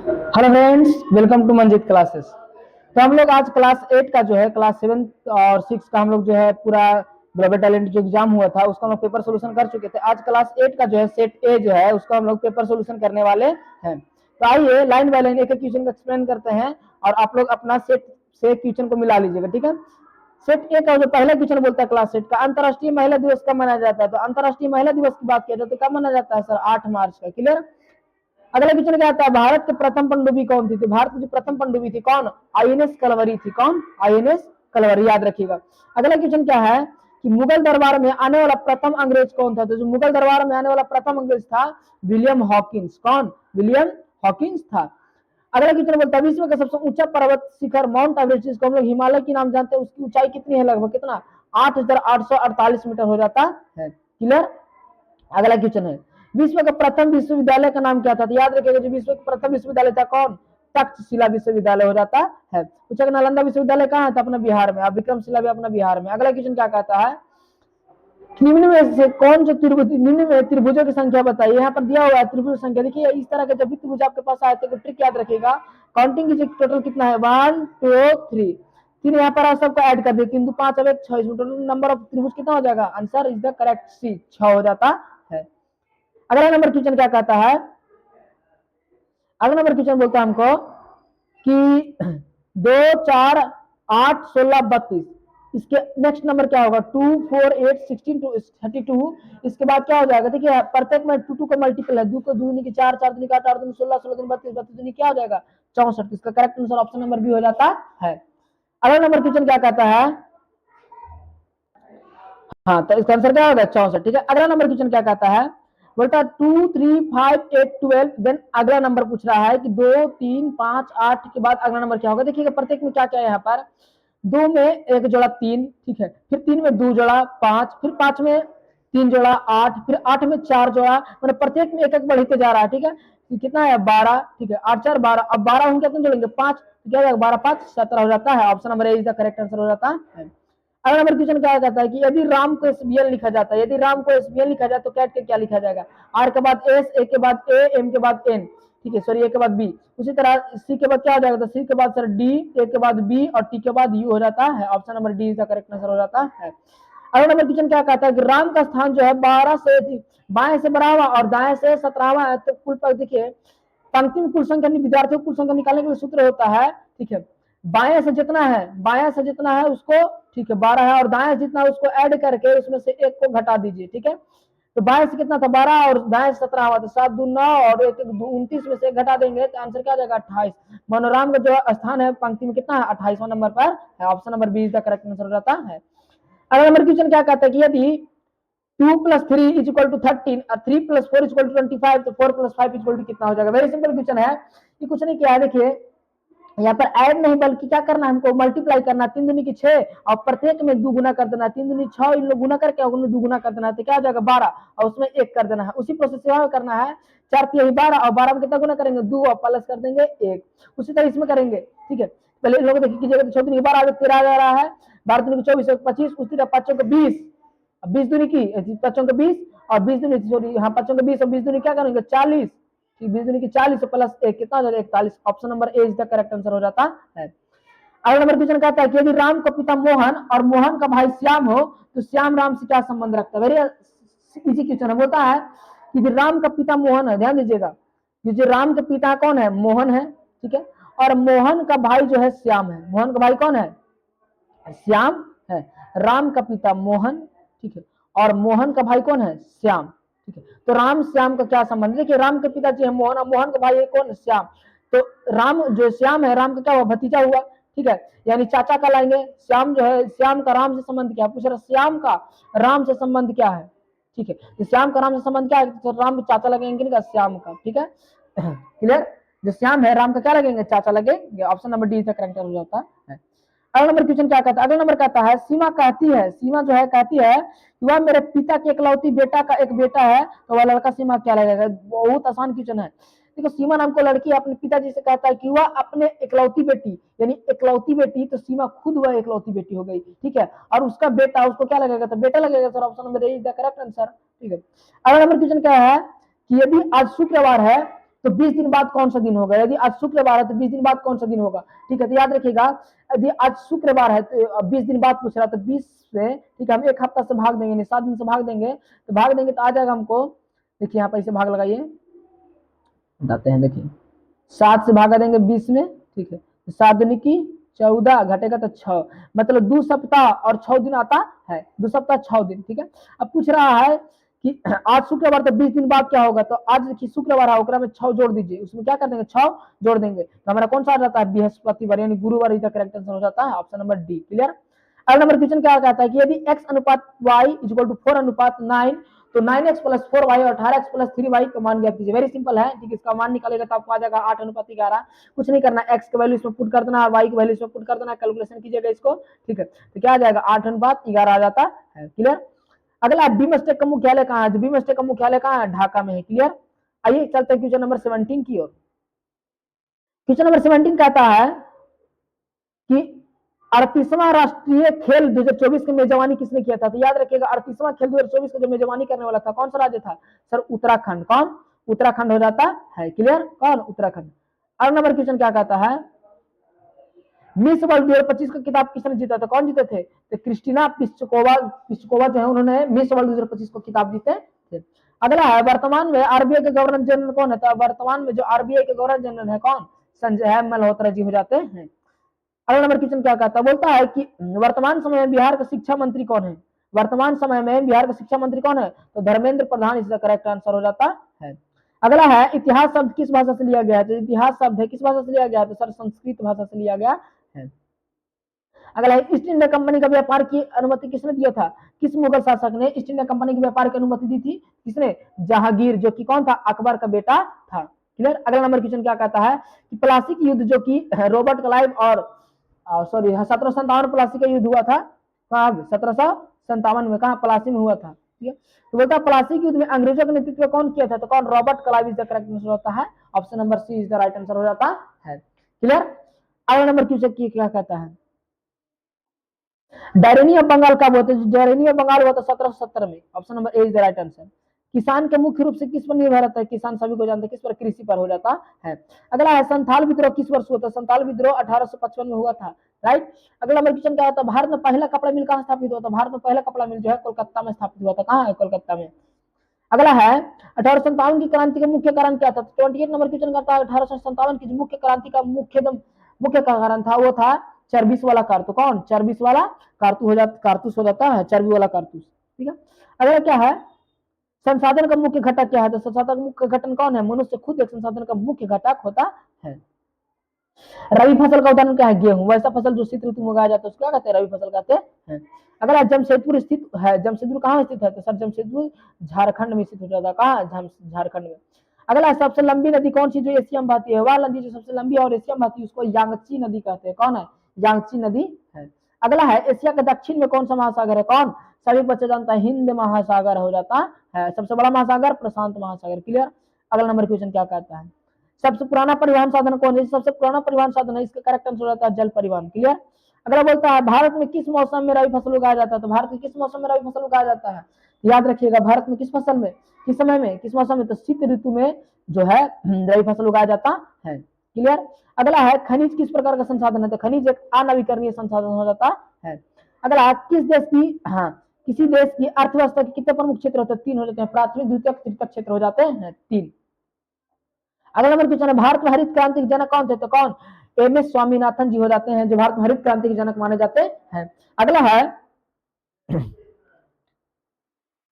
Hello friends, welcome to Manjit classes. तो हम लोग आज क्लास 8 का जो है क्लास 7 और 6 का हम लोग जो है पूरा ग्लोबल टैलेंट जो एग्जाम हुआ था उसका हम लोग पेपर सोल्यूशन कर चुके थे। आज क्लास 8 का जो है सेट ए जो है उसका हम लोग पेपर सोल्यूशन करने वाले हैं। तो आइए लाइन बाय लाइन एक एक क्वेश्चन को एक्सप्लेन करते हैं और आप लोग अपना सेट से क्वेश्चन को मिला लीजिएगा, ठीक है। सेट ए का जो पहला क्वेश्चन बोलता है क्लास 8 का, अंतर्राष्ट्रीय महिला दिवस कब मनाया जाता है। तो अंतर्राष्ट्रीय महिला दिवस की बात किया जाए तो कब मनाया जाता है सर, 8 मार्च का। क्लियर। अगला क्वेश्चन क्या आता है, भारत के प्रथम पनडुब्बी कौन थी। तो भारत की जो प्रथम पनडुब्बी थी कौन, आईएनएस कलवरी थी। कौन, आईएनएस कलवरी, याद रखिएगा। अगला क्वेश्चन क्या है कि मुगल दरबार में आने वाला प्रथम अंग्रेज कौन था। तो जो मुगल दरबार में आने वाला प्रथम अंग्रेज था विलियम हॉकिंस। कौन, विलियम हॉकिंस था। अगला क्वेश्चन बोलता है विश्व का सबसे ऊंचा पर्वत शिखर माउंट एवरेस्ट, जिसको हम लोग हिमालय के नाम जानते हैं, उसकी ऊंचाई कितनी है, लगभग कितना, 8,848 मीटर हो जाता है। क्लियर। अगला क्वेश्चन है विश्व का प्रथम विश्वविद्यालय का नाम क्या था। तो याद रखिएगा जो विश्व का प्रथम विश्वविद्यालय था कौन, तक्षशिला विश्वविद्यालय हो जाता है। पूछा नालंदा विश्वविद्यालय कहाँ है, तो अपना बिहार में। अब विक्रमशिला भी अपना बिहार में। अगला क्वेश्चन क्या कहता है, निम्न में से कौन जो त्रिभुज, निम्न में त्रिभुजों की संख्या बताइए। यहाँ पर दिया हुआ है त्रिभुज संख्या। देखिए इस तरह का जब भी त्रिभुज आपके पास आए तो ट्रिक याद रखिएगा, काउंटिंग कीजिए टोटल कितना है, 1 2 3 तीन। यहाँ पर आप सबको ऐड कर दिए, 3 2 5 अब 6, इसमें टोटल नंबर ऑफ त्रिभुज कितना हो जाएगा, आंसर इज द करेक्ट सी, 6 हो जाता है। अगला नंबर क्वेश्चन क्या कहता है, अगला नंबर क्वेश्चन बोलता है हमको कि 2 4 8 16 32, इसके नेक्स्ट नंबर क्या होगा, 2 4 8 16 32। इसके बाद क्या हो जाएगा, देखिए प्रत्येक में 2 2 का मल्टीपल है, 2 को 2 की 4 4 दूनी 8 8 दूनी 16 16 दूनी 32 32 दूनी क्या हो जाएगा 64। इसका correct answer option number B हो जाता है। अगला नंबर क्वेश्चन क्या कहता है, हाँ तो इसका आंसर क्या होगा 64, ठीक है। अगला नंबर क्वेश्चन क्या कहता है, बोलता 2 3 5 8 12। देन अगला नंबर पूछ रहा है कि 2 3 5 8 के बाद अगला नंबर क्या होगा। देखिएगा प्रत्येक में क्या क्या है, यहाँ पर 2 में एक जोड़ा 3, ठीक है, फिर 3 में 2 जोड़ा 5, फिर 5 में 3 जोड़ा 8, फिर 8 में 4 जोड़ा, मतलब प्रत्येक में एक एक बढ़ते जा रहा है, ठीक है। कितना है 12, ठीक है, 8 4 12। अब 12 हम कितने जोड़ेंगे 5, क्या हो जाएगा 12 5 17 हो जाता है। Option number A is the correct answer हो जाता है। अगला नंबर क्वेश्चन क्या कहता है कि यदि राम को एसबीएन लिखा जाता है, यदि राम को एसबीएन लिखा जाए तो कैट के क्या लिखा जाएगा, आर के बाद एस, ए के बाद ए, एम के बाद एन, ठीक है, सॉरी ए के बाद बी। उसी तरह सी के बाद क्या हो जाएगा, तो सी के बाद सर डी, ए के बाद बी और टी के बाद यू हो जाता है। Option number D is the correct answer हो जाता है। अगला नंबर क्वेश्चन क्या कहता है कि राम का स्थान जो है 12 से बाएं से 12वां और दाएं से 17वां है। तो कुल पर देखिए पंक्ति में कुल संख्या, विद्यार्थियों को कुल संख्या निकालने के लिए सूत्र होता है, ठीक है, बाएं से जितना है, बाएं से जितना है उसको, ठीक है 12 है, और दाएं जितना है उसको ऐड करके उसमें से एक को घटा दीजिए, ठीक है। तो बाएं से कितना था 12 और दाएं से 17 हुआ, तो 7 2 9 और 29 में से घटा देंगे तो आंसर क्या आ जाएगा 28। मनोराम का जो स्थान है पंक्ति में कितना है 28वां नंबर पर है। Option number B is the correct answer हो जाता है। अगला नंबर क्वेश्चन क्या कहता है कि यदि 2 प्लस 3 इज इक्वल टू 13 और 3 प्लस 4 इज इक्वल टू 25, तो 4 प्लस 5 इज इक्वल टू कितना हो जाएगा। वेरी सिंपल क्वेश्चन है, ये कुछ नहीं किया है। देखिए यहाँ पर ऐड नहीं बल्कि क्या करना है हमको, मल्टीप्लाई करना। 3 दूनी की 6 और प्रत्येक में 2 गुना कर देना, 3 दूनी 6, इन लोग गुना करके उनमें 2 गुना कर देना है, तो क्या हो जाएगा 12 और उसमें 1 कर देना है। उसी प्रोसेस से करना है, 4 3 12 और 12 में कितना गुना करेंगे 2 और प्लस कर देंगे 1। उसी तरह इसमें करेंगे, ठीक है। पहले लोग देखिए कीजिएगा तो 6 दूनी 12 13 आ जा रहा है, 12 दूनी 24 25, उसी तरह 5 को 20, 20 दूनी की 5 को 20 और 20 दूनी सॉरी हाँ 5 को 20 और 20 दूनी क्या करेंगे 40, 20 दूनी की 40 प्लस 1 कितना हो जाएगा 41। Option number A is the correct answer हो जाता है। अगला नंबर क्वेश्चन कहता है कि यदि राम का पिता मोहन और मोहन का भाई श्याम हो तो श्याम राम से क्या संबंध रखता है। वेरी इजी क्वेश्चन है। बोलता है कि यदि राम का पिता मोहन है, ध्यान दीजिएगा, जो राम का पिता कौन है मोहन है, ठीक है, और मोहन का भाई जो है श्याम है। मोहन का भाई कौन है, श्याम है। राम का पिता मोहन, ठीक है, और मोहन का भाई कौन है श्याम, ठीक है। तो राम श्याम का क्या संबंध, देखिए राम के पिताजी है मोहन और मोहन का भाई है कौन श्याम। तो राम जो श्याम है राम का क्या हुआ भतीजा हुआ, ठीक है, यानी चाचा का लाएंगे। श्याम जो है श्याम का राम से संबंध क्या, पूछ रहा श्याम का राम से संबंध क्या है, ठीक है। तो श्याम का राम से संबंध क्या है, तो राम चाचा लगेंगे का श्याम का, ठीक है। क्लियर। जो श्याम है राम का क्या लगेंगे चाचा लगेंगे। ऑप्शन नंबर डी का करेक्ट हो जाता है। अगला नंबर क्वेश्चन क्या कहता है, अगला नंबर कहता है सीमा कहती है, सीमा जो है कहती है कि वह मेरे पिता के इकलौती बेटा का एक बेटा है, तो वह लड़का सीमा क्या लगेगा। बहुत आसान क्वेश्चन है। देखो सीमा नाम को लड़की अपने पिताजी से कहता है कि वह अपने इकलौती बेटी, यानी इकलौती बेटी, तो सीमा खुद वह इकलौती बेटी हो गई, ठीक है, और उसका बेटा उसको क्या लगेगा, तो बेटा लगेगा sir. Option number A is the correct answer, ठीक है। अगला नंबर क्वेश्चन क्या है कि यदि आज शुक्रवार है तो 20 दिन बाद कौन सा दिन होगा, यदि आज शुक्रवार है तो 20 दिन बाद कौन सा दिन होगा, ठीक है। तो याद रखिएगा, यदि आज शुक्रवार है तो 20 दिन बाद पूछ रहा है, तो 20 से, ठीक है, हम एक हफ्ता से भाग देंगे, 7 दिन से भाग देंगे, तो भाग देंगे तो आ जाएगा हमको, देखिए यहाँ पर इसे भाग लगाइए, बताते हैं, देखिए 7 से भागा देंगे 20 में, ठीक है, 7 दिन की 14 घटेगा तो 6, मतलब 2 सप्ताह और 6 दिन आता है, 2 सप्ताह 6 दिन, ठीक है। अब पूछ रहा है कि आज शुक्रवार तो 20 दिन बाद क्या होगा, तो आज देखिए शुक्रवार है, ओकरा में 6 जोड़ दीजिए, उसमें क्या कर देंगे 6 जोड़ देंगे, तो हमारा कौन सा आ जाता है, बृहस्पतिवार यानी गुरुवार, इसका करेक्ट आंसर हो जाता है ऑप्शन नंबर डी। क्लियर। अगला नंबर क्वेश्चन क्या कहता है कि यदि x अनुपात y इक्वल टू 4 अनुपात 9, तो 9x प्लस 4y और 18x प्लस 3y का मान ज्ञात कीजिए। वेरी सिंपल है, ठीक है, इसका मान निकालेगा तो आपको आ जाएगा 8 अनुपात 11। कुछ नहीं करना, x की वैल्यू इसमें पुट कर देना, y की वैल्यू इसमें पुट कर देना, कैलकुलेशन कीजिएगा इसको, ठीक है, तो क्या आ जाएगा 8 अनुपात 11 आ जाता है। क्लियर। अगला बीमस्टेक का मुख्यालय कहाँ है, बीमस्टेक का मुख्यालय कहाँ है, ढाका में है। क्लियर। आइए चलते हैं क्वेश्चन नंबर 17 की ओर। क्वेश्चन नंबर 17 कहता है कि 38वां राष्ट्रीय खेल 2024 की मेजबानी किसने किया था, तो याद रखिएगा 38वां खेल 2024 का जो मेजबानी करने वाला था कौन सा राज्य था, सर उत्तराखंड। कौन, उत्तराखंड हो जाता है। क्लियर, कौन, उत्तराखंड। अगला नंबर क्वेश्चन क्या कहता है, मिस वर्ल्ड 2025 का किताब किसने जीता था, कौन जीते थे, तो क्रिस्टीना पिस्कोवा जो है उन्होंने मिस वर्ल्ड 2025 को किताब जीते थे। अगला है वर्तमान में आरबीआई के गवर्नर जनरल कौन है, तो वर्तमान में जो आरबीआई के गवर्नर जनरल है कौन, संजय मल्होत्रा जी हो जाते हैं। अगला नंबर क्वेश्चन क्या कहता है, बोलता है कि वर्तमान समय में बिहार का शिक्षा मंत्री कौन है, वर्तमान समय में बिहार का शिक्षा मंत्री कौन है, तो धर्मेंद्र प्रधान इसका करेक्ट आंसर हो जाता है। अगला है इतिहास शब्द किस भाषा से लिया गया है, तो इतिहास शब्द है किस भाषा से लिया गया है, तो सर संस्कृत भाषा से लिया गया है। अगला है ईस्ट इंडिया कंपनी का व्यापार की अनुमति किसने दिया था, किस मुगल शासक ने ईस्ट इंडिया कंपनी के व्यापार की अनुमति दी थी, किसने, जहांगीर, जो कि कौन था, अकबर का बेटा था। क्लियर। अगला नंबर क्वेश्चन क्या कहता है कि प्लासी युद्ध जो कि रॉबर्ट क्लाइव और सॉरी 1757 प्लासी का युद्ध हुआ था, कहाँ, 1757 में, कहा, प्लासी में हुआ था। ठीक है, तो बोलता है प्लासी के युद्ध में अंग्रेजों का नेतृत्व कौन किया था, तो कौन, Robert Clive is the correct answer होता है, option number C is the right answer हो जाता है। क्लियर। अगला नंबर क्वेश्चन क्या कहता है, डायरेनी ऑफ बंगाल कब होता है, डायरेनी ऑफ बंगाल हुआ था 1770 में, option number A is the right answer. किसान के मुख्य रूप से किस पर निर्भर रहता है, किसान सभी को जानते हैं किस पर, कृषि पर हो जाता है। अगला है संथाल विद्रोह किस वर्ष हुआ था, संथाल विद्रोह 1855 में हुआ था, राइट। अगला क्वेश्चन क्या होता है, भारत में पहला कपड़ा मिल कहाँ स्थापित हुआ था, भारत में पहला कपड़ा मिल जो है कोलकाता में स्थापित हुआ था, कहाँ है, कोलकाता में। अगला है 1857 की क्रांति का मुख्य कारण क्या था, 28 नंबर क्वेश्चन करता है 1857 की मुख्य क्रांति का मुख्य कारण था, वो था चर्बीस वाला कारतूस, कौन, चर्बीस वाला कारतूस हो जाता है, चर्बी वाला कारतूस। ठीक है। अगला क्या है, संसाधन का मुख्य घटक क्या है, तो संसाधन का मुख्य घटक कौन है, मनुष्य खुद एक संसाधन का मुख्य घटक होता है। रबी फसल का उदाहरण क्या है, गेहूं, वैसा फसल जो शीत ऋतु में उगाया जाता है उसको क्या कहते हैं, रबी फसल कहते हैं। अगला जमशेदपुर स्थित है, जमशेदपुर कहाँ स्थित है, तो सर जमशेदपुर झारखंड में स्थित हो जाता है, कहाँ, झारखंड में। अगला सबसे लंबी नदी कौन सी जो एशिया में बहती है, वह नदी जो सबसे लंबी और एशिया में बहती है उसको यांगची नदी कहते हैं, कौन है, यांगची नदी है। अगला है एशिया के दक्षिण में कौन सा महासागर है, कौन, सभी बच्चे जानता है हिंद महासागर हो जाता है, सबसे बड़ा महासागर प्रशांत महासागर। क्लियर। अगला नंबर क्वेश्चन क्या कहता है, सबसे पुराना परिवहन साधन कौन है, सबसे पुराना परिवहन साधन है, इसका करेक्ट आंसर हो जाता है जल परिवहन। क्लियर। अगला बोलता है भारत में किस मौसम में रबी फसल उगाया जाता है, तो भारत में किस मौसम में रबी फसल उगाया जाता है, याद रखिएगा भारत में किस फसल में, किस समय में, किस मौसम में, तो शीत ऋतु में जो है रबी फसल उगाया जाता है। क्लियर। अगला है खनिज किस प्रकार का संसाधन है, तो खनिज एक अनवीकरणीय संसाधन हो जाता है। अगला किस देश की, किसी देश की अर्थव्यवस्था के कितने प्रमुख क्षेत्र होते हैं, 3 हो जाते हैं, प्राथमिक द्वितीयक तृतीयक क्षेत्र हो जाते हैं 3। अगला नंबर क्वेश्चन है भारत में हरित क्रांति के जनक कौन थे, तो कौन, एम एस स्वामीनाथन जी हो जाते हैं, जो भारत में हरित क्रांति के जनक माने जाते हैं। अगला है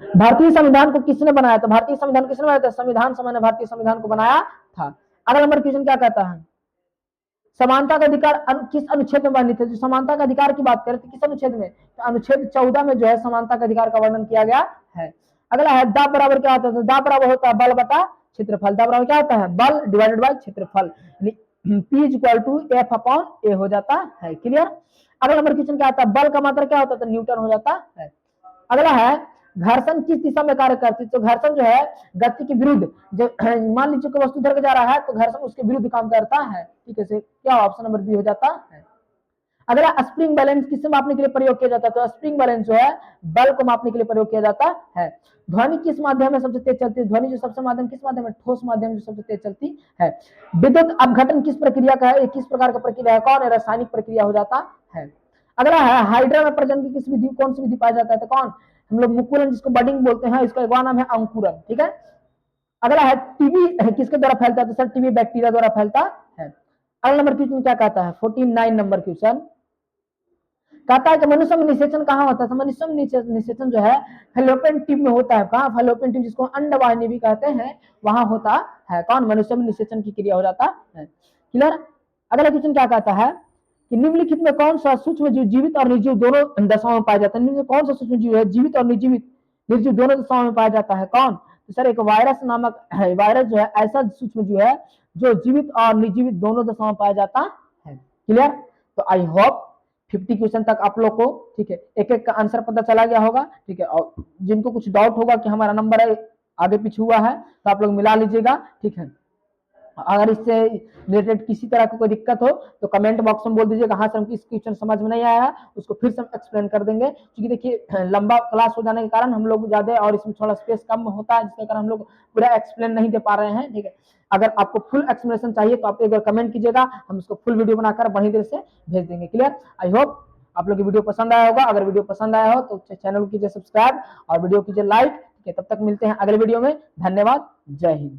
भारतीय संविधान को किसने बनाया, तो भारतीय संविधान किसने बनाया था, संविधान सभा ने भारतीय संविधान को बनाया था। अगला नंबर क्वेश्चन क्या कहता है, समानता का अधिकार किस अनुच्छेद में वर्णित है, जो समानता का अधिकार की बात करें तो किस अनुच्छेद में, तो अनुच्छेद 14 में जो है समानता का अधिकार का वर्णन किया गया है। अगला है दाब बराबर क्या होता है, दाब बराबर होता है बल बटा क्षेत्रफल, दाब बराबर क्या होता है, बल डिवाइडेड बाय क्षेत्रफल, P equal to F upon A हो जाता है। क्लियर। अगला नंबर क्वेश्चन क्या आता है, बल का मात्रा क्या होता है, तो न्यूटन हो जाता है। अगला है घर्षण किस दिशा में कार्य करती है, तो घर्षण जो है गति के विरुद्ध, जो मान लीजिए कोई वस्तु धर के जा रहा है तो घर्षण उसके विरुद्ध काम करता है। ठीक है, क्या ऑप्शन नंबर बी हो जाता है। अगला स्प्रिंग बैलेंस किससे मापने के लिए प्रयोग किया जाता है? तो स्प्रिंग बैलेंस जो है बल को मापने के लिए प्रयोग किया जाता है। ध्वनि किस माध्यम में सबसे तेज चलती है? ध्वनि जो सबसे माध्यम किस माध्यम में? ठोस माध्यम जो सबसे तेज चलती है। विद्युत अपघटन किस प्रक्रिया का है? किस प्रकार का प्रक्रिया है? कौन है? रासायनिक प्रक्रिया हो जाता है। अगला है हाइड्रा में प्रजनन की किस विधि कौन सी विधि पाया जाता है? तो कौन? हम लोग मुकुलन जिसको बडिंग बोलते हैं, इसका एक नाम है अंकुरन। ठीक है। अगला है टीबी किसके द्वारा फैलता है? तो सर टीबी बैक्टीरिया द्वारा फैलता है। अगला नंबर क्वेश्चन क्या कहता है? 49 नंबर क्वेश्चन कहता है कि मनुष्य में निषेचन कहाँ होता है? मनुष्य में निषेचन जो है फैलोपियन ट्यूब में होता है। कहाँ? फैलोपियन ट्यूब जिसको अंडवाहिनी भी कहते हैं, वहां होता है। कौन? मनुष्य में निषेचन की क्रिया हो जाता है। क्लियर। अगला क्वेश्चन क्या कहता है कि निम्नलिखित में कौन सा सूक्ष्म जीव जीवित और निर्जीव दोनों दशाओं में पाया जाता है? निम्न कौन सा सूक्ष्म जीव है जीवित और निर्जीव दोनों दशाओं में पाया जाता है? कौन? तो सर एक वायरस नामक वायरस जो है ऐसा सूक्ष्म जीव है जो जीवित और निर्जीवित दोनों दशाओं में पाया जाता है। क्लियर। तो आई होप 50 क्वेश्चन तक आप लोग को, ठीक है, एक एक का आंसर पता चला गया होगा। ठीक है। और जिनको कुछ डाउट होगा कि हमारा नंबर है आगे पीछे हुआ है, तो आप लोग मिला लीजिएगा। ठीक है। अगर इससे रिलेटेड किसी तरह की कोई दिक्कत हो तो कमेंट बॉक्स में बोल दीजिएगा, हाँ सर हमको इस क्वेश्चन समझ में नहीं आया, उसको फिर से हम एक्सप्लेन कर देंगे। क्योंकि देखिए लंबा क्लास हो जाने के कारण हम लोग ज्यादा और इसमें थोड़ा स्पेस कम होता है, जिसके कारण हम लोग पूरा एक्सप्लेन नहीं दे पा रहे हैं। ठीक है। अगर आपको फुल एक्सप्लेनेशन चाहिए तो आप एक बार कमेंट कीजिएगा, हम उसको फुल वीडियो बनाकर बड़ी देर से भेज देंगे। क्लियर। आई होप आप लोग की वीडियो पसंद आया होगा। अगर वीडियो पसंद आया हो तो चैनल को कीजिए सब्सक्राइब और वीडियो कीजिए लाइक। ठीक है। तब तक मिलते हैं अगले वीडियो में। धन्यवाद। जय हिंद।